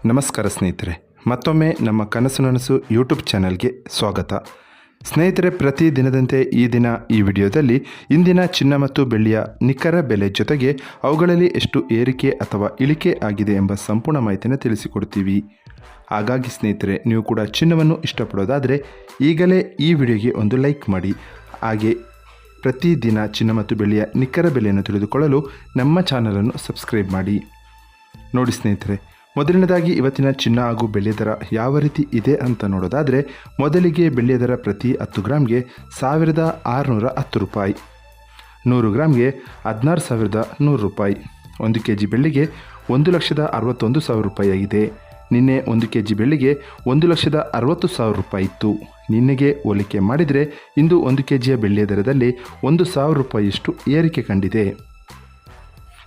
ನಮಸ್ಕಾರ ಸ್ನೇಹಿತರೆ, ಮತ್ತೊಮ್ಮೆ ನಮ್ಮ ಕನಸು ನನಸು ಯೂಟ್ಯೂಬ್ ಚಾನಲ್ಗೆ ಸ್ವಾಗತ. ಸ್ನೇಹಿತರೆ, ಪ್ರತಿ ದಿನದಂತೆ ಈ ದಿನ ಈ ವಿಡಿಯೋದಲ್ಲಿ ಇಂದಿನ ಚಿನ್ನ ಮತ್ತು ಬೆಳ್ಳಿಯ ನಿಖರ ಬೆಲೆ ಜೊತೆಗೆ ಅವುಗಳಲ್ಲಿ ಎಷ್ಟು ಏರಿಕೆ ಅಥವಾ ಇಳಿಕೆ ಆಗಿದೆ ಎಂಬ ಸಂಪೂರ್ಣ ಮಾಹಿತಿಯನ್ನು ತಿಳಿಸಿಕೊಡ್ತೀವಿ. ಹಾಗಾಗಿ ಸ್ನೇಹಿತರೆ, ನೀವು ಕೂಡ ಚಿನ್ನವನ್ನು ಇಷ್ಟಪಡೋದಾದರೆ ಈಗಲೇ ಈ ವಿಡಿಯೋಗೆ ಒಂದು ಲೈಕ್ ಮಾಡಿ. ಹಾಗೆ ಪ್ರತಿದಿನ ಚಿನ್ನ ಮತ್ತು ಬೆಳ್ಳಿಯ ನಿಖರ ಬೆಲೆಯನ್ನು ತಿಳಿದುಕೊಳ್ಳಲು ನಮ್ಮ ಚಾನಲನ್ನು ಸಬ್ಸ್ಕ್ರೈಬ್ ಮಾಡಿ. ನೋಡಿ ಸ್ನೇಹಿತರೆ, ಮೊದಲನೇದಾಗಿ ಇವತ್ತಿನ ಚಿನ್ನ ಹಾಗೂ ಬೆಳ್ಳಿಯ ದರ ಯಾವ ರೀತಿ ಇದೆ ಅಂತ ನೋಡೋದಾದರೆ, ಮೊದಲಿಗೆ ಬೆಳ್ಳಿಯ ದರ ಪ್ರತಿ 10 ಗ್ರಾಮ್ಗೆ 1610 ರೂಪಾಯಿ, 100 ಗ್ರಾಮ್ಗೆ 16,100 ರೂಪಾಯಿ, 1 kg ಬೆಳ್ಳಿಗೆ 1,61,000 ರೂಪಾಯಿ ಆಗಿದೆ. ನಿನ್ನೆ 1 kg ಬೆಳ್ಳಿಗೆ 1,60,000 ರೂಪಾಯಿ ಇತ್ತು. ನಿನ್ನೆಗೆ ಹೋಲಿಕೆ ಮಾಡಿದರೆ ಇಂದು 1 kgಯ ಬೆಳ್ಳಿಯ ದರದಲ್ಲಿ 1,000 ರೂಪಾಯಿಯಷ್ಟು ಏರಿಕೆ ಕಂಡಿದೆ.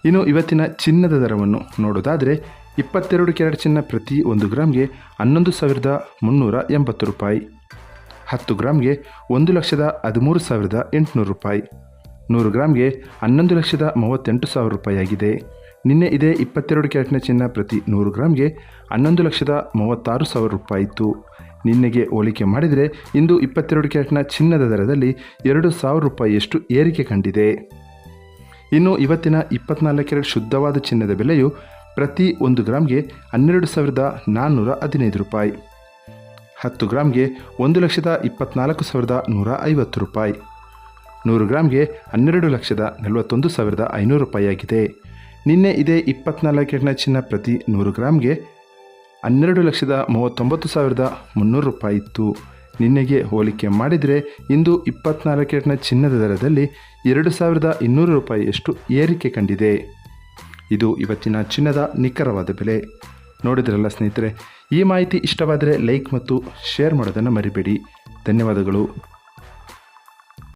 ಇನ್ನು ಇವತ್ತಿನ ಚಿನ್ನದ ದರವನ್ನು ನೋಡೋದಾದರೆ, 22 ಕ್ಯಾರೆಟ್ ಚಿನ್ನ ಪ್ರತಿ 1 ಗ್ರಾಮ್ಗೆ 11,380 ರೂಪಾಯಿ, 10 ಗ್ರಾಮ್ಗೆ 1,13,800 ರೂಪಾಯಿ, 100 ಗ್ರಾಮ್ಗೆ 11,38,000 ರೂಪಾಯಿ ಆಗಿದೆ. ನಿನ್ನೆ ಇದೇ 22 ಕ್ಯಾರೆಟ್ನ ಚಿನ್ನ ಪ್ರತಿ 100 ಗ್ರಾಮ್ಗೆ 11,36,000 ರೂಪಾಯಿ ಇತ್ತು. ನಿನ್ನೆಗೆ ಹೋಲಿಕೆ ಮಾಡಿದರೆ ಇಂದು 22 ಕ್ಯಾರೆಟ್ನ ಚಿನ್ನದ ದರದಲ್ಲಿ 2,000 ರೂಪಾಯಿಯಷ್ಟು ಏರಿಕೆ ಕಂಡಿದೆ. ಇನ್ನು ಇವತ್ತಿನ 24 ಕ್ಯಾರೆಟ್ ಶುದ್ಧವಾದ ಚಿನ್ನದ ಬೆಲೆಯು ಪ್ರತಿ 1 ಗ್ರಾಮ್ಗೆ 12,415 ರೂಪಾಯಿ, 10 ಗ್ರಾಮ್ಗೆ 1,24,150 ರೂಪಾಯಿ, 100 ಗ್ರಾಮ್ಗೆ 12,41,500 ರೂಪಾಯಿ ಆಗಿದೆ. ನಿನ್ನೆ ಇದೇ 24 ಕ್ಯಾರೆಟ್ನ ಚಿನ್ನ ಪ್ರತಿ 100 ಗ್ರಾಮ್ಗೆ 12,39,300 ರೂಪಾಯಿ ಇತ್ತು. ನಿನ್ನೆಗೆ ಹೋಲಿಕೆ ಮಾಡಿದರೆ ಇಂದು 24 ಕ್ಯಾರೆಟ್ನ ಚಿನ್ನದ ದರದಲ್ಲಿ 2,200 ರೂಪಾಯಿಯಷ್ಟು ಏರಿಕೆ ಕಂಡಿದೆ. ಇದು ಇವತ್ತಿನ ಚಿನ್ನದ ನಿಖರವಾದ ಬೆಲೆ. ನೋಡಿದ್ರಲ್ಲ ಸ್ನೇಹಿತರೆ, ಈ ಮಾಹಿತಿ ಇಷ್ಟವಾದರೆ ಲೈಕ್ ಮತ್ತು ಶೇರ್ ಮಾಡೋದನ್ನು ಮರಿಬೇಡಿ. ಧನ್ಯವಾದಗಳು.